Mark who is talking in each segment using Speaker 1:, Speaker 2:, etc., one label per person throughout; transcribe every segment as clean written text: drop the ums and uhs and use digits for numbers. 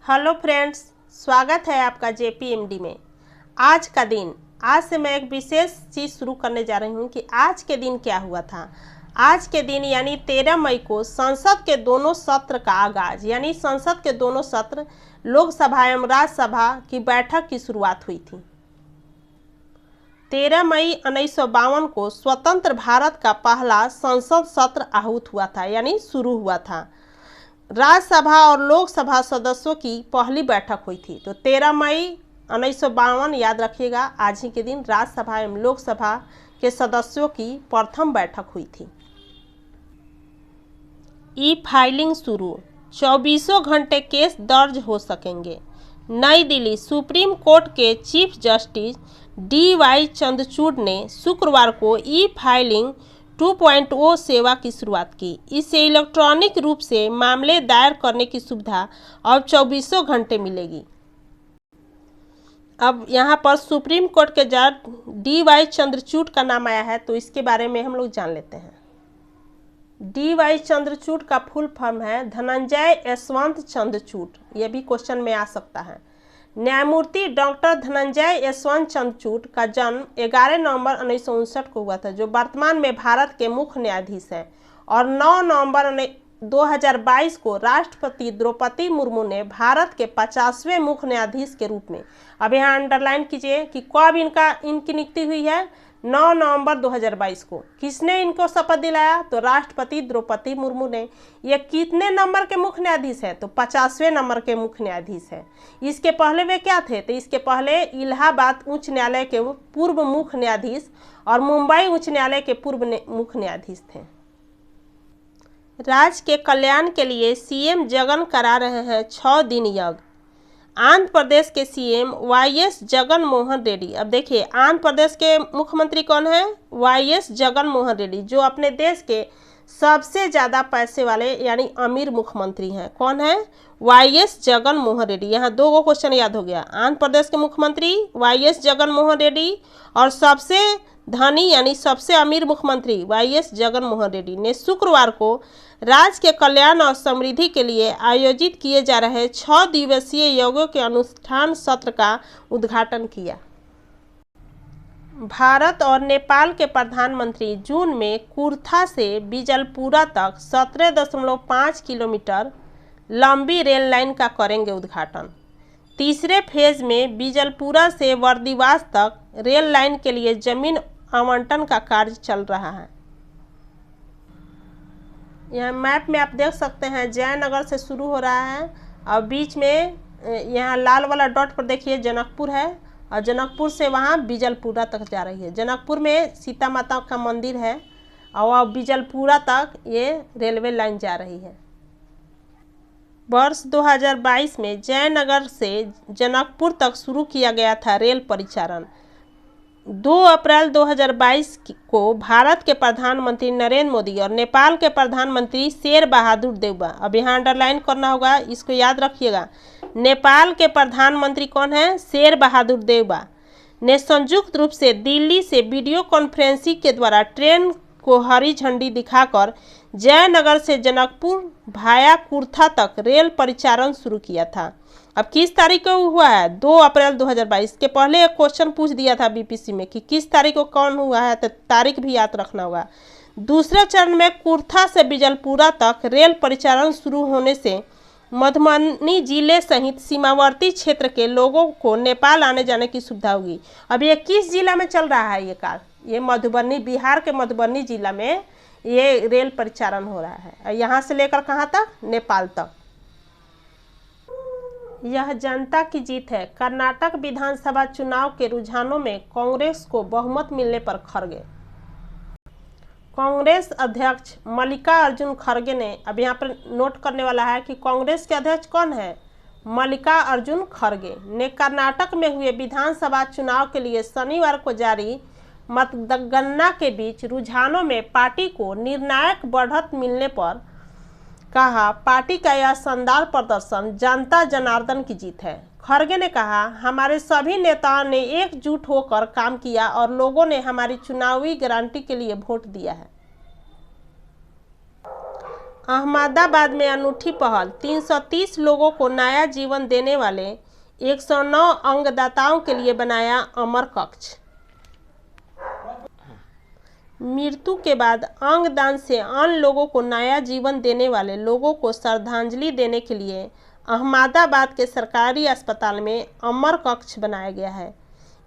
Speaker 1: Hello friends, स्वागत है आपका जेपीएमडी में। आज से मैं एक विशेष चीज़ शुरू करने जा रही हूँ कि आज के दिन क्या हुआ था। आज के दिन यानी 13 मई को संसद के दोनों सत्र का आगाज यानी संसद के दोनों सत्र लोकसभा एवं राज्यसभा की बैठक की शुरुआत हुई थी। 13 मई 1952 को स्वतंत्र भारत का पहला संसद सत्र आहूत हुआ था यानी शुरू हुआ था। राज्यसभा और लोकसभा सदस्यों की पहली बैठक हुई थी। तो 13 मई 1952 याद रखिएगा, आज ही के दिन राज्यसभा एवं लोकसभा के सदस्यों की प्रथम बैठक हुई थी। ई फाइलिंग शुरू, 24 घंटे केस दर्ज हो सकेंगे। नई दिल्ली, सुप्रीम कोर्ट के चीफ जस्टिस DY चंद्रचूड़ ने शुक्रवार को ई फाइलिंग 2.0 सेवा की शुरुआत की। इससे इलेक्ट्रॉनिक रूप से मामले दायर करने की सुविधा अब 24 घंटे मिलेगी। अब यहाँ पर सुप्रीम कोर्ट के जज DY चंद्रचूड़ का नाम आया है, तो इसके बारे में हम लोग जान लेते हैं। DY चंद्रचूड़ का फुल फॉर्म है धनंजय यशवंत चंद्रचूड़। यह भी क्वेश्चन में आ सकता है। न्यायमूर्ति डॉक्टर धनंजय यशवंत चंद्रचूड़ का जन्म 11 नवंबर 1959 को हुआ था, जो वर्तमान में भारत के मुख्य न्यायाधीश हैं, और 9 नवंबर 2022 को राष्ट्रपति द्रौपदी मुर्मू ने भारत के 50वें मुख्य न्यायाधीश के रूप में, अब यहाँ अंडरलाइन कीजिए कि कब इनकी नियुक्ति हुई है, 9 नवंबर 2022 को। किसने इनको शपथ दिलाया? तो राष्ट्रपति द्रौपदी मुर्मू ने। ये कितने नंबर के मुख्य न्यायाधीश है? तो 50वें नंबर के मुख्य न्यायाधीश है। इसके पहले वे क्या थे? तो इसके पहले इलाहाबाद उच्च न्यायालय के पूर्व मुख्य न्यायाधीश और मुंबई उच्च न्यायालय के पूर्व मुख्य न्यायाधीश थे। राज्य के कल्याण के लिए सीएम जगन करा रहे हैं 6 दिन यज्ञ। आंध्र प्रदेश के सीएम YS जगन मोहन रेड्डी। अब देखिए, आंध्र प्रदेश के मुख्यमंत्री कौन है? YS जगन मोहन रेड्डी, जो अपने देश के सबसे ज़्यादा पैसे वाले यानी अमीर मुख्यमंत्री हैं। कौन है? YS जगन मोहन रेड्डी। यहाँ 2 क्वेश्चन याद हो गया। आंध्र प्रदेश के मुख्यमंत्री YS जगन मोहन रेड्डी और सबसे धनी यानी सबसे अमीर मुख्यमंत्री YS जगन मोहन रेड्डी ने शुक्रवार को राज्य के कल्याण और समृद्धि के लिए आयोजित किए जा रहे 6 दिवसीय यज्ञों के अनुष्ठान सत्र का उद्घाटन किया। भारत और नेपाल के प्रधानमंत्री जून में कुर्था से बिजलपुरा तक 17.5 किलोमीटर लंबी रेल लाइन का करेंगे उद्घाटन। तीसरे फेज में बिजलपुरा से वर्दीवास तक रेल लाइन के लिए जमीन आवंटन का कार्य चल रहा है। यहाँ मैप में आप देख सकते हैं, जयनगर से शुरू हो रहा है और बीच में यहाँ लाल वाला डॉट पर देखिए जनकपुर है, और जनकपुर से वहाँ बिजलपुरा तक जा रही है। जनकपुर में सीता माता का मंदिर है और वह बिजलपुरा तक ये रेलवे लाइन जा रही है। वर्ष 2022 में जयनगर से जनकपुर तक शुरू किया गया था रेल परिचालन। 2 अप्रैल 2022 को भारत के प्रधानमंत्री नरेंद्र मोदी और नेपाल के प्रधानमंत्री शेर बहादुर देउबा, अब यहाँ अंडरलाइन करना होगा, इसको याद रखिएगा। नेपाल के प्रधानमंत्री कौन है? शेर बहादुर देउबा ने संयुक्त रूप से दिल्ली से वीडियो कॉन्फ्रेंसिंग के द्वारा ट्रेन को हरी झंडी दिखाकर जयनगर से जनकपुर भाया कुर्था तक रेल परिचालन शुरू किया था। अब किस तारीख को हुआ है? 2 अप्रैल 2022 के पहले एक क्वेश्चन पूछ दिया था बीपीसी में कि किस तारीख को कौन हुआ है, तो तारीख भी याद रखना होगा। दूसरे चरण में कुर्था से बिजलपुरा तक रेल परिचालन शुरू होने से मधुबनी जिले सहित सीमावर्ती क्षेत्र के लोगों को नेपाल आने जाने की सुविधा होगी। अब ये किस जिला में चल रहा है ये कार्य? ये मधुबनी, बिहार के मधुबनी जिला में ये रेल परिचालन हो रहा है। यहाँ से लेकर कहाँ तक? नेपाल तक। यह जनता की जीत है। कर्नाटक विधानसभा चुनाव के रुझानों में कांग्रेस को बहुमत मिलने पर खड़गे। कांग्रेस अध्यक्ष मल्लिकार्जुन खड़गे ने, अब यहाँ पर नोट करने वाला है कि कांग्रेस के अध्यक्ष कौन है? मल्लिकार्जुन खड़गे ने कर्नाटक में हुए विधानसभा चुनाव के लिए शनिवार को जारी मतगणना के बीच रुझानों में पार्टी को निर्णायक बढ़त मिलने पर कहा, पार्टी का यह शानदार प्रदर्शन जनता जनार्दन की जीत है। खड़गे ने कहा, हमारे सभी नेताओं ने एकजुट होकर काम किया और लोगों ने हमारी चुनावी गारंटी के लिए वोट दिया है। अहमदाबाद में अनूठी पहल, 330 लोगों को नया जीवन देने वाले 109 अंगदाताओं के लिए बनाया अमर कक्ष। मृत्यु के बाद अंगदान से अन्य लोगों को नया जीवन देने वाले लोगों को श्रद्धांजलि देने के लिए अहमदाबाद के सरकारी अस्पताल में अमर कक्ष बनाया गया है।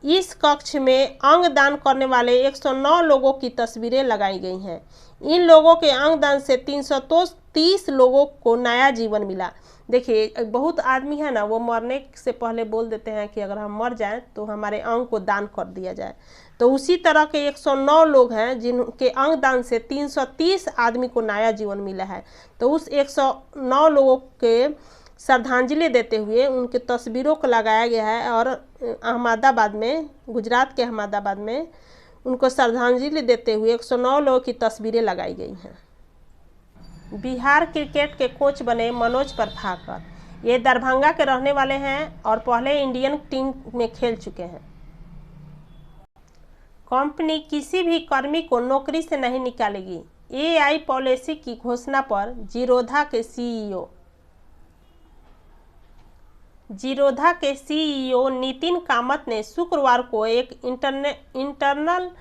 Speaker 1: इस कक्ष में अंगदान करने वाले 109 लोगों की तस्वीरें लगाई गई हैं। इन लोगों के अंगदान से 330 लोगों को नया जीवन मिला। देखिए, बहुत आदमी है ना, वो मरने से पहले बोल देते हैं कि अगर हम मर जाएं तो हमारे अंग को दान कर दिया जाए। तो उसी तरह के 109 लोग हैं जिनके अंगदान से 330 आदमी को नया जीवन मिला है। तो उस 109 लोगों के श्रद्धांजलि देते हुए उनके तस्वीरों को लगाया गया है और अहमदाबाद में, गुजरात के अहमदाबाद में उनको श्रद्धांजलि देते हुए 109 लोगों की तस्वीरें लगाई गई हैं। बिहार क्रिकेट के कोच बने मनोज प्रभाकर। ये दरभंगा के रहने वाले हैं और पहले इंडियन टीम में खेल चुके हैं। कंपनी किसी भी कर्मी को नौकरी से नहीं निकालेगी, एआई पॉलिसी की घोषणा पर जीरोधा के सीईओ नितिन कामत ने शुक्रवार को एक internal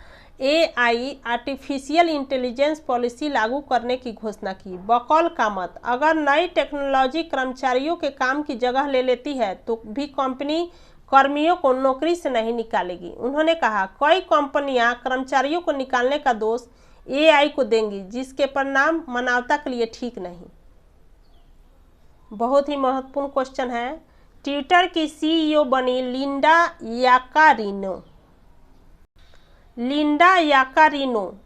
Speaker 1: AI artificial intelligence policy लागू करने की घोषणा की। बकौल कामत, अगर नई टेक्नोलॉजी कर्मचारियों के काम की जगह ले लेती है तो भी कंपनी कर्मियों को नौकरी से नहीं निकालेगी। उन्होंने कहा, कई कंपनियां कर्मचारियों को निकालने का दोष एआई को देंगी, जिसके परिणाम मानवता के लिए ठीक नहीं। बहुत ही महत्वपूर्ण क्वेश्चन है। ट्विटर की सीईओ बनी लिंडा याकारिनो,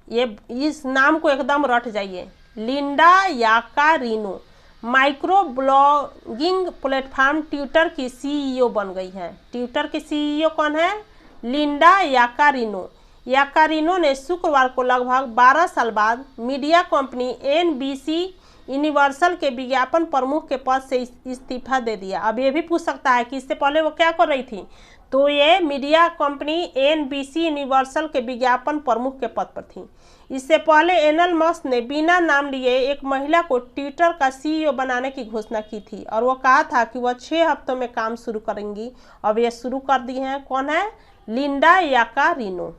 Speaker 1: ये इस नाम को एकदम रट जाइए। Linda Yaccarino micro blogging platform Twitter की सीईओ बन गई है। ट्विटर की सीईओ कौन है? Linda Yaccarino. याकारिनो ने शुक्रवार को लगभग 12 साल बाद मीडिया कंपनी एनबीसी यूनिवर्सल के विज्ञापन प्रमुख के पद से इस्तीफा दे दिया। अब ये भी पूछ सकता है कि इससे पहले वो क्या कर रही थी, तो ये मीडिया कंपनी एनबीसी यूनिवर्सल के विज्ञापन प्रमुख के पद पर थी। इससे पहले एलन मस्क ने बिना नाम लिए एक महिला को ट्विटर का सीईओ बनाने की घोषणा की थी और वो कहा था कि वह 6 हफ्तों में काम शुरू करेंगी। अब ये शुरू कर दी हैं। कौन है? Linda Yaccarino.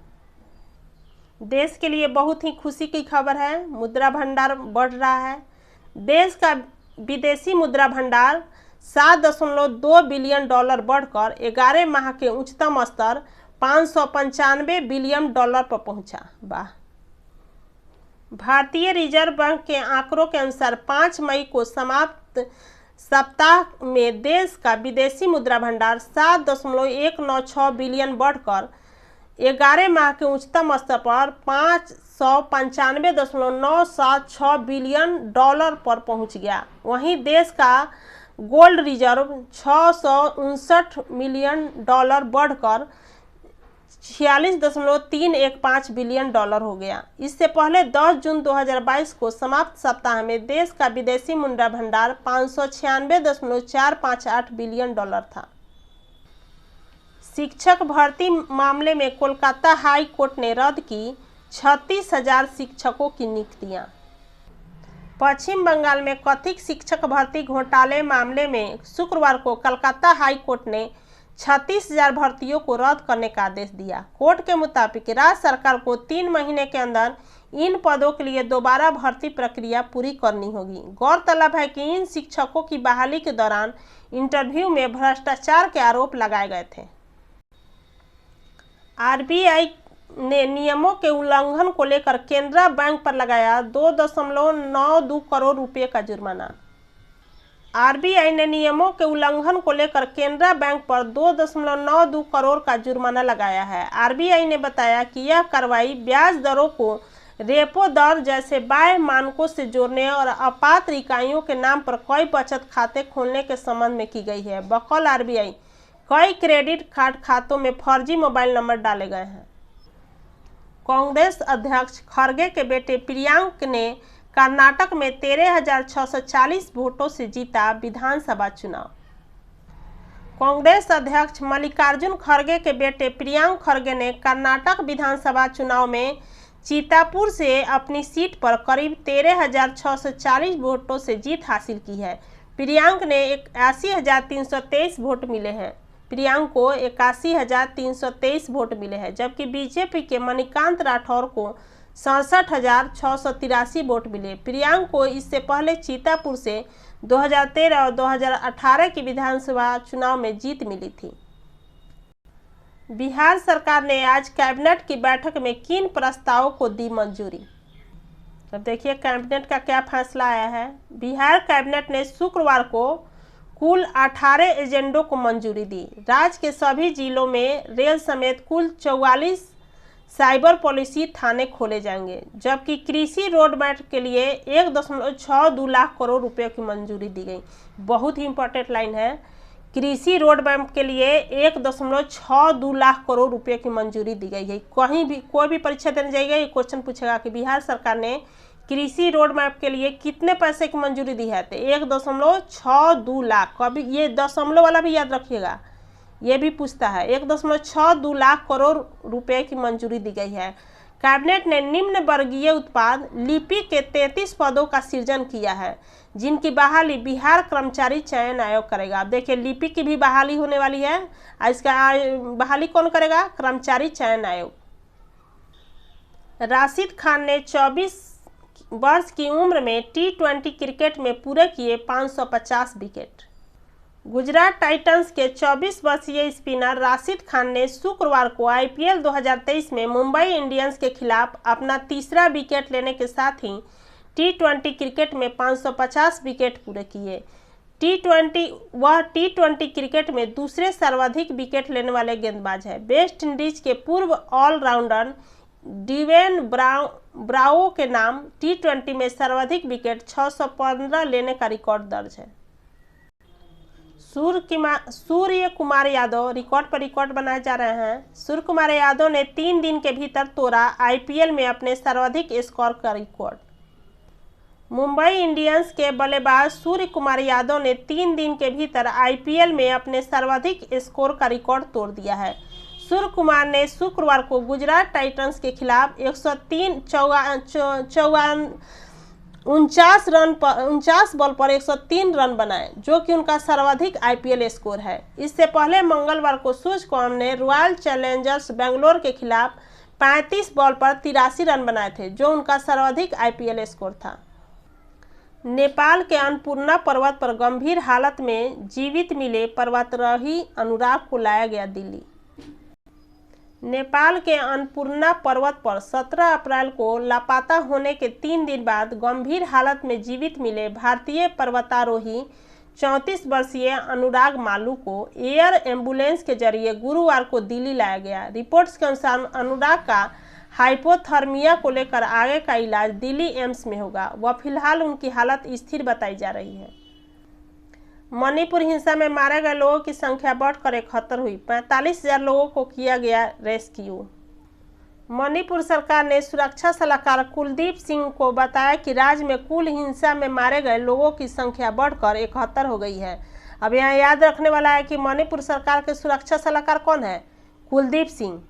Speaker 1: देश के लिए बहुत ही खुशी की खबर है, मुद्रा भंडार बढ़ रहा है। देश का विदेशी मुद्रा भंडार $7.2 बिलियन बढ़कर 11 माह के उच्चतम स्तर $595 बिलियन पर पहुंचा। वाह। भारतीय रिजर्व बैंक के आंकड़ों के अनुसार 5 मई को समाप्त सप्ताह में देश का विदेशी मुद्रा भंडार 7.196 बिलियन बढ़कर 11 माह के उच्चतम स्तर पर $595.976 बिलियन पर पहुंच गया। वहीं देश का गोल्ड रिजर्व 659 मिलियन बढ़कर 46.315 बिलियन हो गया। इससे पहले 10 जून 2022 को समाप्त सप्ताह में देश का विदेशी मुद्रा भंडार 596.458 बिलियन था। शिक्षक भर्ती मामले में कोलकाता हाई कोर्ट ने रद्द की 36,000 शिक्षकों की नियुक्तियां। पश्चिम बंगाल में कथित शिक्षक भर्ती घोटाले मामले में शुक्रवार को कोलकाता हाई कोर्ट ने 36,000 भर्तियों को रद्द करने का आदेश दिया। कोर्ट के मुताबिक राज्य सरकार को 3 महीने के अंदर इन पदों के लिए दोबारा भर्ती प्रक्रिया पूरी करनी होगी। गौरतलब है कि इन शिक्षकों की बहाली के दौरान इंटरव्यू में भ्रष्टाचार के आरोप लगाए गए थे। आरबीआई ने नियमों के उल्लंघन को लेकर केनरा बैंक पर लगाया 2.92 करोड़ रुपए का जुर्माना। आरबीआई ने नियमों के उल्लंघन को लेकर केनरा बैंक पर 2.92 करोड़ का जुर्माना लगाया है। आरबीआई ने बताया कि यह कार्रवाई ब्याज दरों को रेपो दर जैसे बाह्य मानकों से जोड़ने और अपात्र इकाइयों के नाम पर कई बचत खाते खोलने के संबंध में की गई है। बकौल आरबीआई, कई क्रेडिट कार्ड खातों में फर्जी मोबाइल नंबर डाले गए हैं। कांग्रेस अध्यक्ष खड़गे के बेटे प्रियांक ने कर्नाटक में 13,640 वोटों से जीता विधानसभा चुनाव। कांग्रेस अध्यक्ष मल्लिकार्जुन खड़गे के बेटे प्रियांक खड़गे ने कर्नाटक विधानसभा चुनाव में सीतापुर से अपनी सीट पर करीब 13,640 वोटों से जीत हासिल की है। प्रियांक ने 81,323 वोट मिले हैं। प्रियांक को 81,323 वोट मिले हैं, जबकि बीजेपी के मणिकांत राठौर को 67,683 वोट मिले। प्रियांक को इससे पहले सीतापुर से 2013 और 2018 की विधानसभा चुनाव में जीत मिली थी। बिहार सरकार ने आज कैबिनेट की बैठक में किन प्रस्तावों को दी मंजूरी। अब देखिए कैबिनेट का क्या फैसला आया है। बिहार कैबिनेट ने शुक्रवार को कुल 18 एजेंडों को मंजूरी दी। राज्य के सभी जिलों में रेल समेत कुल 44 साइबर पॉलिसी थाने खोले जाएंगे, जबकि कृषि रोड मैप के लिए 1.62 लाख करोड़ रुपए की मंजूरी दी गई। बहुत ही इंपॉर्टेंट लाइन है। कृषि रोड मैप के लिए 1.62 लाख करोड़ रुपए की मंजूरी दी गई है। कहीं भी कोई भी परीक्षा देने जाएगा ये क्वेश्चन पूछेगा कि बिहार सरकार ने कृषि रोड मैप के लिए कितने पैसे की मंजूरी दी है, तो 1.62 लाख। कभी ये दशमलव वाला भी याद रखिएगा, ये भी पूछता है। 1.62 लाख करोड़ रुपए की मंजूरी दी गई है। कैबिनेट ने निम्न वर्गीय उत्पाद लिपि के 33 पदों का सृजन किया है, जिनकी बहाली बिहार कर्मचारी चयन आयोग करेगा। अब देखिए लिपि की भी बहाली होने वाली है। इसका बहाली कौन करेगा? कर्मचारी चयन आयोग। राशिद खान ने 24 वर्ष की उम्र में T20 क्रिकेट में पूरे किए 550 विकेट। गुजरात टाइटंस के 24 वर्षीय स्पिनर राशिद खान ने शुक्रवार को IPL 2023 में मुंबई इंडियंस के खिलाफ अपना तीसरा विकेट लेने के साथ ही T20 क्रिकेट में 550 विकेट पूरे किए। T20 क्रिकेट में दूसरे सर्वाधिक विकेट लेने वाले गेंदबाज हैं। वेस्ट इंडीज के पूर्व ऑलराउंडर डिवेन ब्रावो के नाम T20 में सर्वाधिक विकेट 615 लेने का रिकॉर्ड दर्ज है। सूर्य कुमार यादव रिकॉर्ड पर रिकॉर्ड बनाए जा रहे हैं। सूर्य कुमार यादव ने 3 दिन के भीतर तोड़ा IPL में अपने सर्वाधिक स्कोर का रिकॉर्ड। मुंबई इंडियंस के बल्लेबाज सूर्य कुमार यादव ने 3 दिन के भीतर IPL में अपने सर्वाधिक स्कोर का रिकॉर्ड तोड़ दिया है। सूर्य कुमार ने शुक्रवार को गुजरात टाइटंस के खिलाफ 49 बॉल पर 103 रन बनाए, जो कि उनका सर्वाधिक IPL स्कोर है। इससे पहले मंगलवार को सूर्यकुमार ने रॉयल चैलेंजर्स बेंगलोर के खिलाफ 35 बॉल पर 83 रन बनाए थे, जो उनका सर्वाधिक IPL स्कोर था। नेपाल के अन्नपूर्णा पर्वत पर गंभीर हालत में जीवित मिले पर्वतारोही अनुराग को लाया गया दिल्ली। नेपाल के अन्नपूर्णा पर्वत पर 17 अप्रैल को लापता होने के 3 दिन बाद गंभीर हालत में जीवित मिले भारतीय पर्वतारोही 34 वर्षीय अनुराग मालू को एयर एम्बुलेंस के जरिए गुरुवार को दिल्ली लाया गया। रिपोर्ट्स के अनुसार अनुराग का हाइपोथर्मिया को लेकर आगे का इलाज दिल्ली एम्स में होगा। वह फिलहाल उनकी हालत स्थिर बताई जा रही है। मणिपुर हिंसा में मारे गए लोगों की संख्या बढ़कर 71 हुई। 45,000 लोगों को किया गया रेस्क्यू। मणिपुर सरकार ने सुरक्षा सलाहकार कुलदीप सिंह को बताया कि राज्य में कुल हिंसा में मारे गए लोगों की संख्या बढ़कर 71 हो गई है। अब यहाँ याद रखने वाला है कि मणिपुर सरकार के सुरक्षा सलाहकार कौन है? कुलदीप सिंह।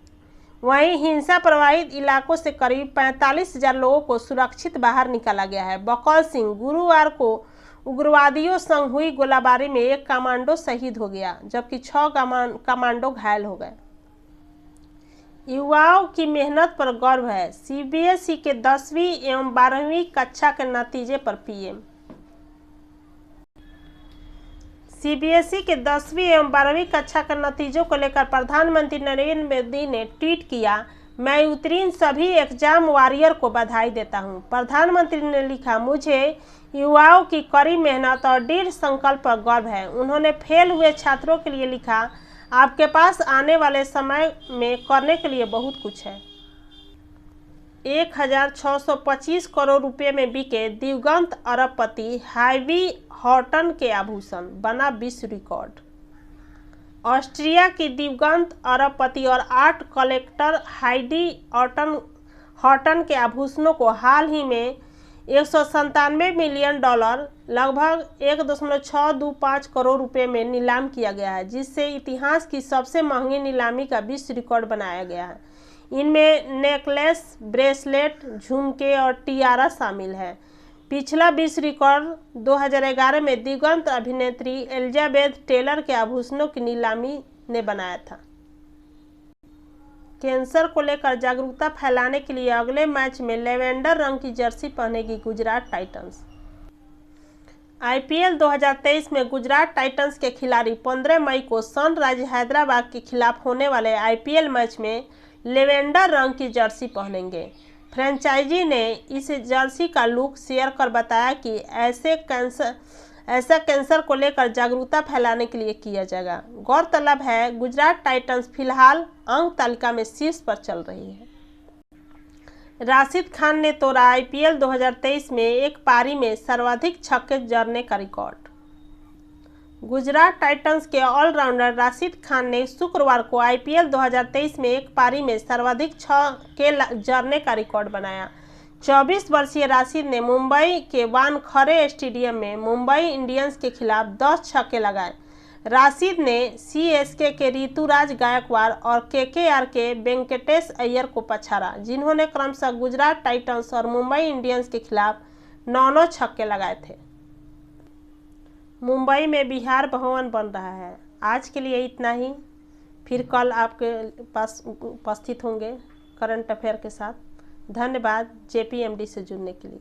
Speaker 1: वहीं हिंसा प्रभावित इलाकों से करीब 45,000 लोगों को सुरक्षित बाहर निकाला गया है। बकौल सिंह, गुरुवार को उग्रवादियों संग हुई गोलाबारी में एक कमांडो शहीद हो गया, जबकि 6 कमांडो घायल हो गए। युवाओं की मेहनत पर गर्व है। CBSE के 10वीं एवं 12वीं कक्षा के नतीजे पर PM। CBSE के 10वीं एवं 12वीं कक्षा के नतीजों को लेकर प्रधानमंत्री नरेंद्र मोदी ने ट्वीट किया, मैं उत्तीर्ण सभी एग्जाम वॉरियर को बधाई देता हूं। प्रधानमंत्री ने लिखा, मुझे युवाओं की कड़ी मेहनत और दृढ़ संकल्प पर गर्व है। उन्होंने फेल हुए छात्रों के लिए लिखा, आपके पास आने वाले समय में करने के लिए बहुत कुछ है। 1,625 करोड़ रुपए में बिके दिवंगत अरबपति हार्वी हॉटन के आभूषण, बना विश्व रिकॉर्ड। ऑस्ट्रिया की दिवंगत अरबपति और आर्ट कलेक्टर हाइडी हॉटन के आभूषणों को हाल ही में $197 मिलियन लगभग 1.625 करोड़ रुपए में नीलाम किया गया है, जिससे इतिहास की सबसे महंगी नीलामी का विश्व रिकॉर्ड बनाया गया है। इनमें नेकलेस, ब्रेसलेट, झुमके और टियारा शामिल है। पिछला विश्व रिकॉर्ड 2011 में दिवंगत अभिनेत्री एलिजाबेथ टेलर के आभूषणों की नीलामी ने बनाया था। कैंसर को लेकर जागरूकता फैलाने के लिए अगले मैच में लेवेंडर रंग की जर्सी पहनेगी गुजरात टाइटंस। आईपीएल 2023 में गुजरात टाइटंस के खिलाड़ी 15 मई को सनराइज हैदराबाद के खिलाफ होने वाले आईपीएल मैच में लेवेंडर रंग की जर्सी पहनेंगे। फ्रेंचाइजी ने इस जर्सी का लुक शेयर कर बताया कि ऐसा कैंसर को लेकर जागरूकता फैलाने के लिए किया जाएगा। गौरतलब है गुजरात टाइटंस फिलहाल अंक तालिका में शीर्ष पर चल रही है। राशिद खान ने तोड़ा आईपीएल 2023 में एक पारी में सर्वाधिक छक्के जड़ने का रिकॉर्ड। गुजरात टाइटंस के ऑलराउंडर राशिद खान ने शुक्रवार को आईपीएल 2023 में एक पारी में सर्वाधिक छक्के जड़ने का रिकॉर्ड बनाया। 24 वर्षीय राशिद ने मुंबई के वानखड़े स्टेडियम में मुंबई इंडियंस के खिलाफ 10 छक्के लगाए। राशिद ने सीएसके के ऋतुराज गायकवाड़ और केकेआर के वेंकटेश अय्यर को पछाड़ा, जिन्होंने क्रमशः गुजरात टाइटंस और मुंबई इंडियंस के खिलाफ 9 छक्के लगाए थे। मुंबई में बिहार भवन बन रहा है। आज के लिए इतना ही, फिर कल आपके पास उपस्थित होंगे करंट अफेयर के साथ। धन्यवाद जेपीएमडी से जुड़ने के लिए।